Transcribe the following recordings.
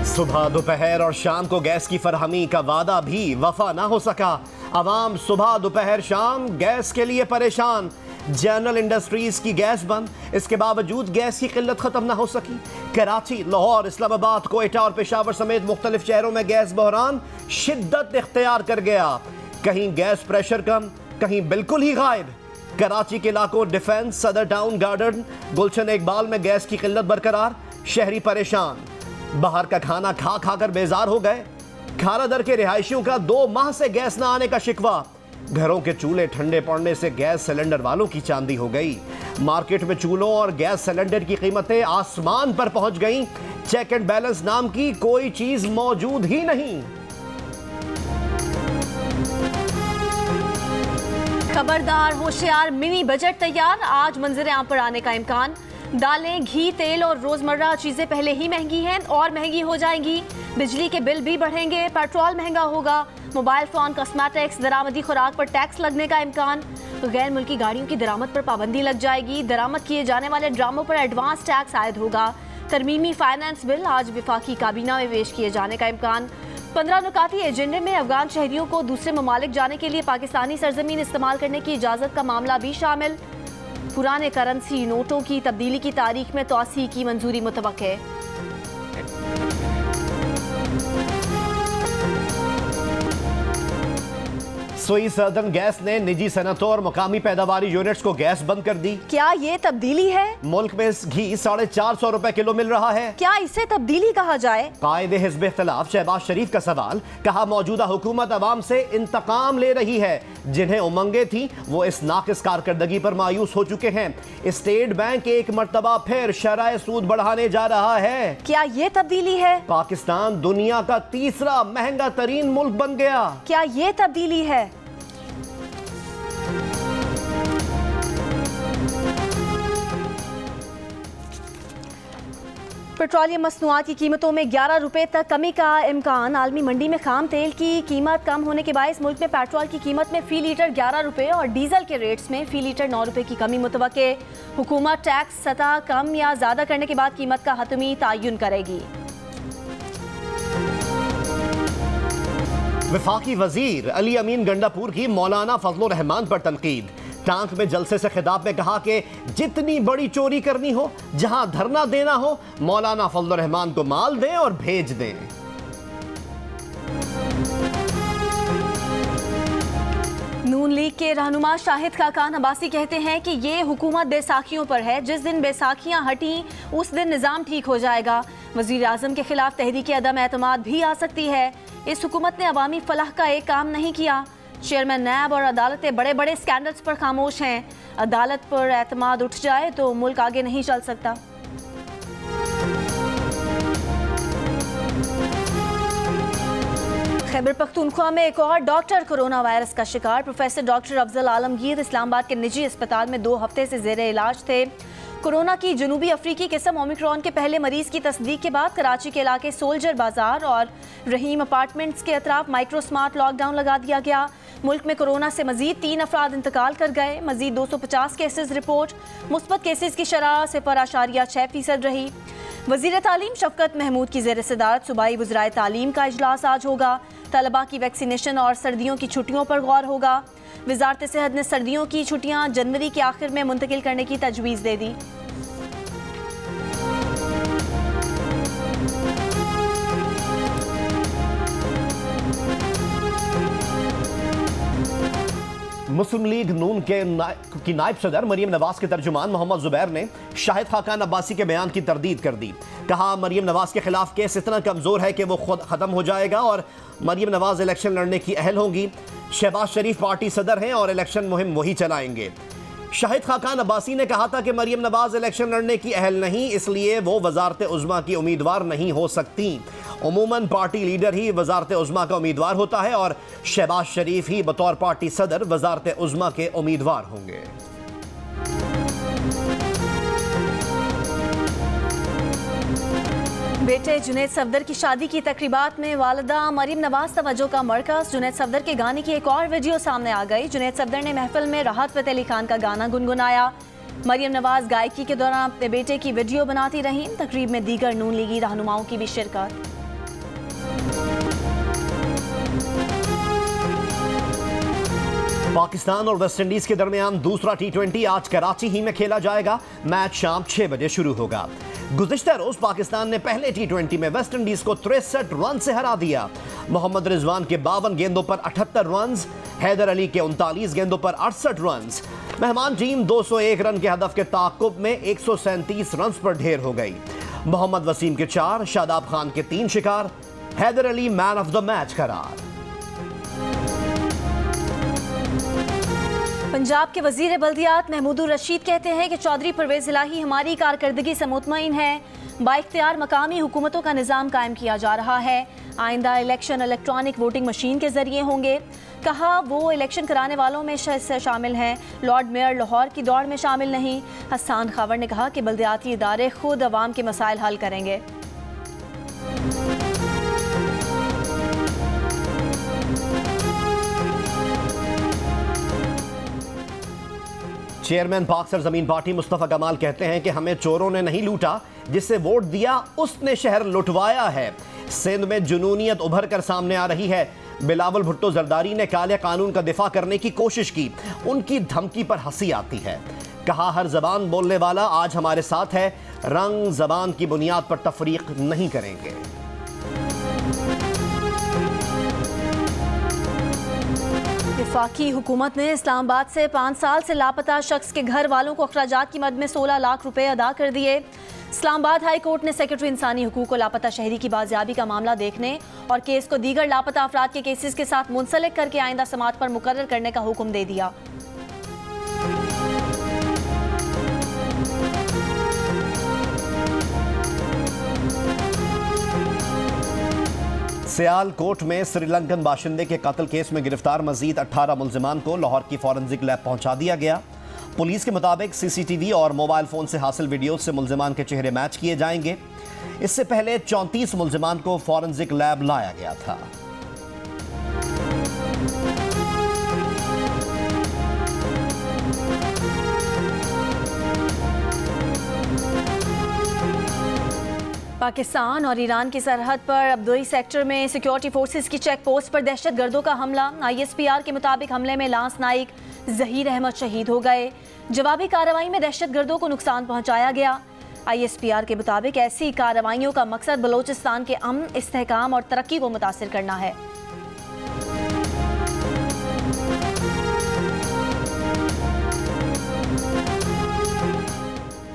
सुबह दोपहर और शाम को गैस की फरहमी का वादा भी वफा ना हो सका। अवाम सुबह दोपहर शाम गैस के लिए परेशान। जनरल इंडस्ट्रीज की गैस बंद, इसके बावजूद गैस की किल्लत खत्म ना हो सकी। कराची, लाहौर, इस्लामाबाद, कोयटा और पेशावर समेत मुख्तलिफ शहरों में गैस बहरान शिद्दत इख्तियार कर गया। कहीं गैस प्रेशर कम, कहीं बिल्कुल ही गायब। कराची के इलाकों डिफेंस, सदर टाउन गार्डन, गुलशन इकबाल में गैस की किल्लत बरकरार। शहरी परेशान, बाहर का खाना खा खा कर बेजार हो गए। खारा दर के रिहायशियों का 2 माह से गैस ना आने का शिकवा। घरों के चूल्हे ठंडे पड़ने से गैस सिलेंडर वालों की चांदी हो गई। मार्केट में चूल्हों और गैस सिलेंडर की कीमतें आसमान पर पहुंच गईं। चेक एंड बैलेंस नाम की कोई चीज मौजूद ही नहीं। खबरदार, होशियार, मिनी बजट तैयार, आज मंजर आम पर आने का इम्कान। दालें, घी, तेल और रोजमर्रा चीजें पहले ही महंगी हैं और महंगी हो जाएंगी। बिजली के बिल भी बढ़ेंगे, पेट्रोल महंगा होगा। मोबाइल फोन, कॉस्मेटिक्स, दरामदी खुराक पर टैक्स लगने का इम्कान। गैर मुल्की गाड़ियों की दरामद पर पाबंदी लग जाएगी। दरामद किए जाने वाले ड्रामों पर एडवांस टैक्स आयद होगा। तरमीमी फाइनेंस बिल आज विफाकी काबीना में पेश किए जाने का इम्कान। 15 नुकाती एजेंडे में अफगान शहरियों को दूसरे ममालिक जाने के लिए पाकिस्तानी सरजमीन इस्तेमाल करने की इजाज़त का मामला भी शामिल। पुराने करेंसी नोटों की तब्दीली की तारीख में तौसी की मंजूरी मुतवक्के। सोई सदर्न गैस ने निजी सनतों और मुकामी पैदावारी यूनिट्स को गैस बंद कर दी। क्या ये तब्दीली है? मुल्क में घी 450 रुपए किलो मिल रहा है। क्या इसे तब्दीली कहा जाए? कायदे हिज़्ब इख्तिलाफ शहबाज शरीफ का सवाल, कहा मौजूदा हुकूमत अवाम से इंतकाम ले रही है। जिन्हें उमंगे थी वो इस नाकिस कारकर्दगी पर मायूस हो चुके हैं। स्टेट बैंक एक मर्तबा फिर शरह सूद बढ़ाने जा रहा है। क्या ये तब्दीली है? पाकिस्तान दुनिया का 3रा महंगा तरीन मुल्क बन गया। क्या ये तब्दीली है? पेट्रोलियम मसनूआत की कीमतों में 11 रुपए तक कमी का इम्कान। आलमी मंडी में खाम तेल की कीमत कम होने के बायस मुल्क में पेट्रोल की कीमत में फी लीटर 11 रुपए और डीजल के रेट्स में फी लीटर 9 रुपए की कमी मुतवक्के। हुकूमत टैक्स सतह कम या ज़्यादा करने के बाद कीमत का हतमी तयन करेगी। वफाकी वजीर अली अमीन गंडापुर की मौलाना फजलुर रहमान पर तनकीद। टांक में जलसे से खिताब में कहा कि जितनी बड़ी चोरी करनी हो, जहां धरना देना हो, मौलाना फजलुर रहमान को माल दें और भेज दें। नून लीग के रहनुमा शाहिद खाकान अब्बासी कहते हैं कि ये हुकूमत बैसाखियों पर है। जिस दिन बैसाखियां हटी उस दिन निज़ाम ठीक हो जाएगा। वज़ीर आज़म के खिलाफ तहरीक अदम एतमाद भी आ सकती है। इस हुकूमत ने अवामी फलाह का एक काम नहीं किया। चेयरमैन नैब और अदालतें बड़े बड़े स्कैंडल्स पर खामोश हैं। अदालत पर एतमाद उठ जाए तो मुल्क आगे नहीं चल सकता। खैबर पख्तूनख्वा में एक और डॉक्टर कोरोना वायरस का शिकार। प्रोफेसर डॉक्टर अफजल आलमगीर इस्लामाबाद के निजी अस्पताल में 2 हफ्ते से ज़ेरे इलाज थे। कोरोना की जनूबी अफ्रीकी किस्म ओमिक्रॉन के पहले मरीज की तस्दीक के बाद कराची के इलाके सोल्जर बाजार और रहीम अपार्टमेंट्स के अतराफ माइक्रो स्मार्ट लॉकडाउन लगा दिया गया। मुल्क में कोरोना से मजीद 3 अफराद इंतकाल कर गए। मजीद 250 केसेज रिपोर्ट। मुस्बत केसेज की शरह 0.6% रही। वज़ीर तालीम शफकत महमूद की ज़ेर सदारत सूबाई वज़राए तालीम का इजलास आज होगा। तलबा की वैक्सीनेशन और सर्दियों की छुट्टियों पर गौर होगा। वज़ारत सेहत ने सर्दियों की छुट्टियां जनवरी के आखिर में मुंतकिल करने की तजवीज़ दे दी। मुस्लिम लीग नून के नायब सदर मरियम नवाज के तर्जुमान मोहम्मद जुबैर ने शाहिद खाकान अब्बासी के बयान की तरदीद कर दी। कहा मरियम नवाज के खिलाफ केस इतना कमज़ोर है कि वो खुद ख़त्म हो जाएगा और मरियम नवाज इलेक्शन लड़ने की अहल होंगी। शहबाज शरीफ पार्टी सदर हैं और इलेक्शन मुहिम वही चलाएंगे। शाहिद खाकान अब्बासी ने कहा था कि मरियम नवाज इलेक्शन लड़ने की अहल नहीं, इसलिए वो वज़ारत उज़्मा की उम्मीदवार नहीं हो सकती। उमूमन पार्टी लीडर ही वज़ारत उज़्मा का उम्मीदवार होता है और शहबाज शरीफ ही बतौर पार्टी सदर वज़ारत उज़्मा के उम्मीदवार होंगे। बेटे जुनैद सफदर की शादी की तकरीबात में वालिदा मरियम नवाज तवज्जो का मरकज़। जुनैद सफदर के गाने की एक और वीडियो सामने आ गई। जुनैद सफदर ने महफिल में राहत फ़तेह अली खान का गाना गुनगुनाया। मरियम नवाज गायकी के दौरान अपने बेटे की वीडियो बनाती रहीं। तकरीब में दीगर नून लीगी रहनुमाओं की भी शिरकत। पाकिस्तान और वेस्ट इंडीज के दरमियान दूसरा T20 आज कराची ही में खेला जाएगा। मैच शाम 6 बजे शुरू होगा। गुज़िश्ता रोज पाकिस्तान ने पहले T20 में वेस्ट इंडीज को 63 रन से हरा दिया। मोहम्मद रिजवान के 52 गेंदों पर 78 रन, हैदर अली के 39 गेंदों पर 68 रन। मेहमान टीम 201 रन के हदफ के ताक़ुब में 137 रन पर ढेर हो गई। मोहम्मद वसीम के 4, शादाब खान के 3 शिकार, Haider Ali man of the match करार। पंजाब के वजीर बल्दियात महमूदुर रशीद कहते हैं कि चौधरी परवेज इलाही हमारी कारकर्दगी से मुतमईन है। बाइख्तियार मकामी हुकूमतों का निज़ाम कायम किया जा रहा है। आइंदा इलेक्शन इलेक्ट्रॉनिक वोटिंग मशीन के जरिए होंगे। कहा वो इलेक्शन कराने वालों में शामिल हैं, लॉर्ड मेयर लाहौर की दौड़ में शामिल नहीं। हसन खावर ने कहा कि बल्दियाती इदारे खुद अवाम के मसाइल हल करेंगे। चेयरमैन पाक सरजमीन पार्टी मुस्तफ़ा कमाल कहते हैं कि हमें चोरों ने नहीं लूटा, जिससे वोट दिया उसने शहर लुटवाया है। सिंध में जुनूनियत उभर कर सामने आ रही है। बिलावल भुट्टो जरदारी ने काले कानून का दिफा करने की कोशिश की, उनकी धमकी पर हंसी आती है। कहा हर जबान बोलने वाला आज हमारे साथ है, रंग जबान की बुनियाद पर तफरीक नहीं करेंगे। वफाकी हुकूमत ने इस्लामाबाद से 5 साल से लापता शख्स के घर वालों को अखराजात की मद में 16 लाख रुपए अदा कर दिए। इस्लामाबाद हाई कोर्ट ने सेक्रेटरी इंसानी हुकूक को लापता शहरी की बाजियाबी का मामला देखने और केस को दीगर लापता अफराद के केसेस के साथ मुंसलिक करके आइंदा समात पर मुकर्रर करने का हुक्म दे दिया। सियालकोट में श्रीलंकन बाशिंदे के कत्ल केस में गिरफ्तार मजीद 18 मुल्जिमान को लाहौर की फॉरेंसिक लैब पहुंचा दिया गया। पुलिस के मुताबिक CCTV और मोबाइल फोन से हासिल वीडियो से मुल्जिमान के चेहरे मैच किए जाएंगे। इससे पहले 34 मुल्जिमान को फॉरेंसिक लैब लाया गया था। पाकिस्तान और ईरान की सरहद पर अब्दोई सेक्टर में सिक्योरिटी फोर्सेस की चेक पोस्ट पर दहशतगर्दों का हमला। ISPR के मुताबिक हमले में लांस नाइक जहीर अहमद शहीद हो गए। जवाबी कार्रवाई में दहशतगर्दों को नुकसान पहुंचाया गया। ISPR के मुताबिक ऐसी कार्रवाइयों का मकसद बलोचिस्तान के अमन, इस्तेहकाम और तरक्की को मुतासिर करना है।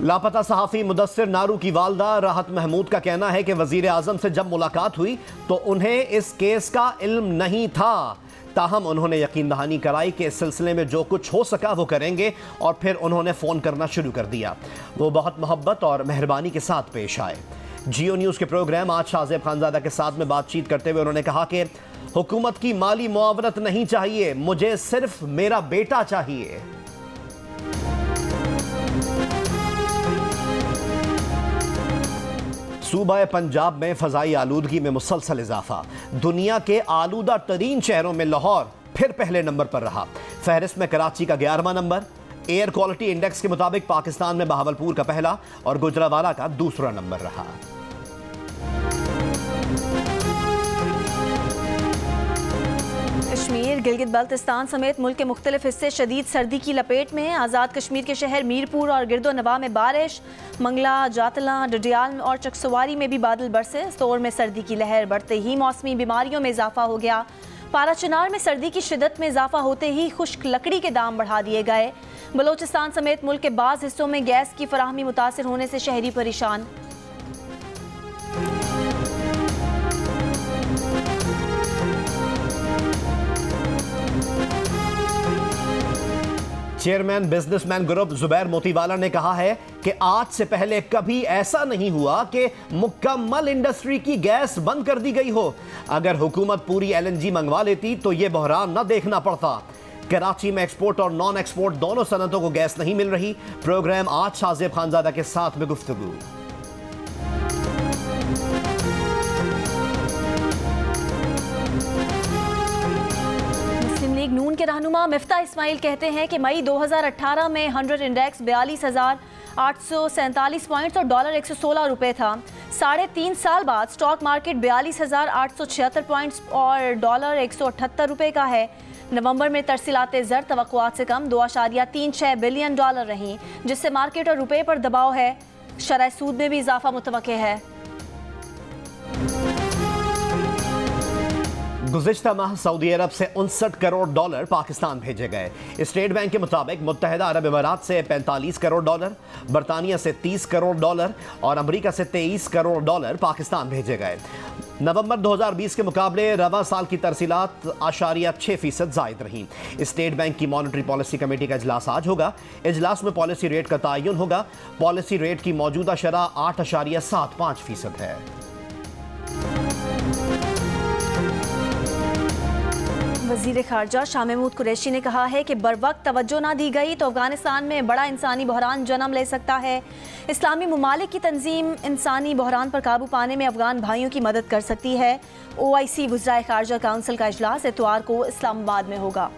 लापता सहाफ़ी मुदस्सिर नारू की वालदा राहत महमूद का कहना है कि वजीर आजम से जब मुलाकात हुई तो उन्हें इस केस का इल्म नहीं था। ताहम उन्होंने यकीन दहानी कराई कि इस सिलसिले में जो कुछ हो सका वो करेंगे और फिर उन्होंने फ़ोन करना शुरू कर दिया। वो बहुत मोहब्बत और मेहरबानी के साथ पेश आए। जियो न्यूज़ के प्रोग्राम आज शाहजेब खानजादा के साथ में बातचीत करते हुए उन्होंने कहा कि हुकूमत की माली मुआवनत नहीं चाहिए, मुझे सिर्फ मेरा बेटा चाहिए। सूबा पंजाब में फ़ज़ाई आलूदगी में मुसलसल इजाफा। दुनिया के आलूदा तरीन शहरों में लाहौर फिर पहले नंबर पर रहा। फहरिस्त में कराची का 11वां नंबर। एयर क्वालिटी इंडेक्स के मुताबिक पाकिस्तान में बहावलपुर का पहला और गुजरावाला का दूसरा नंबर रहा। कश्मीर, गिलगित बल्तिस्तान समेत मुल्क के मुख्तलिफ हिस्से शदीद सर्दी की लपेट में। आज़ाद कश्मीर के शहर मीरपुर और गिरदो नवा में बारिश। मंगला, जातला, डडियाल और चकसवारी में भी बादल बरसे। सोर में सर्दी की लहर बढ़ते ही मौसमी बीमारियों में इजाफा हो गया। पारा चिनार में सर्दी की शिद्दत में इजाफा होते ही खुश्क लकड़ी के दाम बढ़ा दिए गए। बलोचिस्तान समेत मुल्क के बाज़ हिस्सों में गैस की फराहमी मुतासिर होने से शहरी परेशान। Chairman businessman group Zubair Motiwala ने कहा है कि आज से पहले कभी ऐसा नहीं हुआ कि मुकम्मल इंडस्ट्री की गैस बंद कर दी गई हो। अगर हुकूमत पूरी LNG मंगवा लेती तो यह बहरान न देखना पड़ता। कराची में एक्सपोर्ट और नॉन एक्सपोर्ट दोनों सनतों को गैस नहीं मिल रही। प्रोग्राम आज शाहजेब खानजादा के साथ में गुफ्तगू। लीग नून के रहनुमा मिफ्ता इस्माइल कहते हैं कि मई 2018 में 100 इंडेक्स 42,847 पॉइंट्स और डॉलर 116 रुपये था। 3.5 साल बाद स्टॉक मार्केट 42,876 पॉइंट्स और डॉलर 178 रुपये का है। नवंबर में तरसीलात ज़र तवक्कुआत से कम 2.36 बिलियन डॉलर रहीं, जिससे मार्केट और रुपये पर दबाव है। शरह सूद में भी इजाफा मुतवक्के है। गुज़िश्ता माह सऊदी अरब से 59 करोड़ डॉलर पाकिस्तान भेजे गए। स्टेट बैंक के मुताबिक मुत्तहिदा अरब इमारात से 45 करोड़ डॉलर, बरतानिया से 30 करोड़ डॉलर और अमरीका से 23 करोड़ डॉलर पाकिस्तान भेजे गए। नवंबर 2020 के मुकाबले रवा साल की तरसीलात 8.6% जायद रहीं। स्टेट बैंक की मॉनेटरी पॉलिसी कमेटी का इजलास आज होगा। इजलास में पॉलिसी रेट का तयन होगा। पॉलिसी रेट की मौजूदा शरह 8.75% है। वज़ीर ख़ारजा शाह महमूद कुरैशी ने कहा है कि बरवक्त तवज्जो ना दी गई तो अफगानिस्तान में बड़ा इंसानी बहरान जन्म ले सकता है। इस्लामी ममालिक की तंजीम इंसानी बहरान पर काबू पाने में अफगान भाइयों की मदद कर सकती है। OIC वज़राए ख़ारजा काउंसिल का इजलास इतवार को इस्लामाबाद में होगा।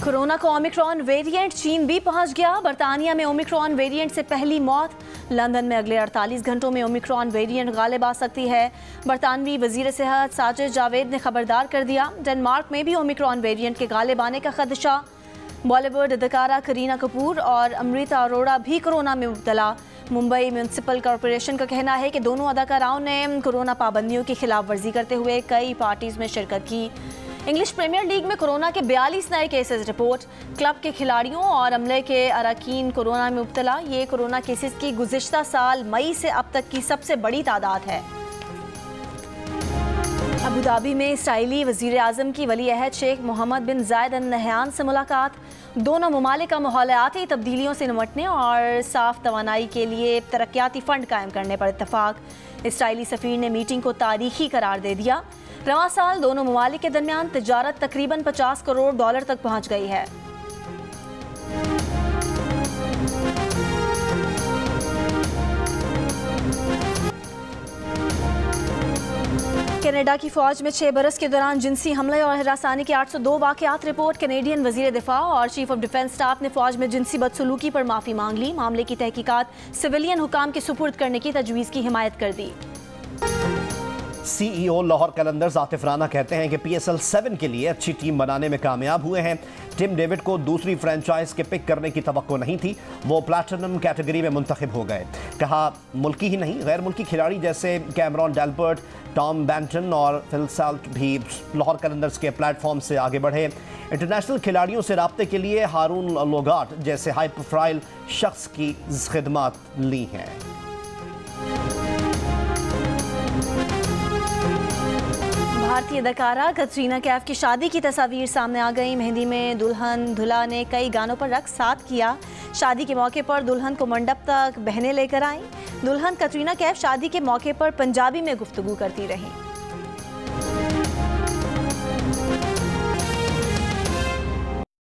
कोरोना का ओमिक्रॉन वेरिएंट चीन भी पहुंच गया। बरतानिया में ओमिक्रॉन वेरिएंट से पहली मौत। लंदन में अगले 48 घंटों में ओमिक्रॉन वेरिएंट गालिब आ सकती है। बरतानवी वजीर सेहत साजिद जावेद ने खबरदार कर दिया। डेनमार्क में भी ओमिक्रॉन वेरिएंट के गालिब आने का खदशा। बॉलीवुड अदाकारा करीना कपूर और अमृता अरोड़ा भी कोरोना में मुब्तला। मुंबई म्यूनसिपल कॉरपोरेशन का कहना है कि दोनों अदाकाराओं ने कोरोना पाबंदियों की खिलाफ वर्जी करते हुए कई पार्टीज में शिरकत की। इंग्लिश प्रीमियर लीग में कोरोना के 42 नए केसेस रिपोर्ट। क्लब के खिलाड़ियों और अमले के अरकान कोरोना में मुब्तला। ये कोरोना केसेस की गुज़िश्ता साल मई से अब तक की सबसे बड़ी तादाद है। अबू धाबी में इसराइली वज़ीर आज़म की वली अहद शेख मोहम्मद बिन जायद अल नहयान से मुलाकात। दोनों ममालिक का माहौलियाती तब्दीलियों से निपटने और साफ तवानाई के लिए तरक्याती फ़ंड कायम करने पर इत्तफाक। इसराइली सफ़ीर ने मीटिंग को तारीखी करार दे दिया। रवां साल दोनों ममालिक के दरमियान तिजारत तकरीबन 50 करोड़ डॉलर तक पहुंच गई है। कनाडा की फौज में 6 बरस के दौरान जिनसी हमले और हरासानी के 802 वाक़यात रिपोर्ट। कैनेडियन वज़ीर दिफा और चीफ ऑफ डिफेंस स्टाफ ने फौज में जिनसी बदसलूकी पर माफ़ी मांग ली। मामले की तहकीकात सिविलियन हुकाम के सुपुर्द करने की तजवीज़ की हिमायत कर दी। CEO लाहौर कलंदर्स आतिफ राना कहते हैं कि PSL 7 के लिए अच्छी टीम बनाने में कामयाब हुए हैं। टिम डेविड को दूसरी फ्रेंचाइज के पिक करने की तवक्को नहीं थी, वो प्लैटिनम कैटेगरी में मुंतखब हो गए। कहा मुल्की ही नहीं गैर मुल्की खिलाड़ी जैसे कैमरॉन डेल्बर्ट, टॉम बैंटन और फिल साल्ट भी लाहौर कलंदर्स के प्लेटफॉर्म से आगे बढ़े। इंटरनेशनल खिलाड़ियों से राब्ते के लिए हारून लोगाट जैसे हाई प्रोफाइल शख्स की खिदमात ली हैं। भारतीय अदाकारा कटरीना कैफ की शादी की तस्वीर सामने आ गई। मेहंदी में दुल्हन दूल्हा ने कई गानों पर रक्स साथ किया। शादी के मौके पर दुल्हन को मंडप तक बहनें लेकर आईं। दुल्हन कटरीना कैफ शादी के मौके पर पंजाबी में गुफ्तगू करती रहीं।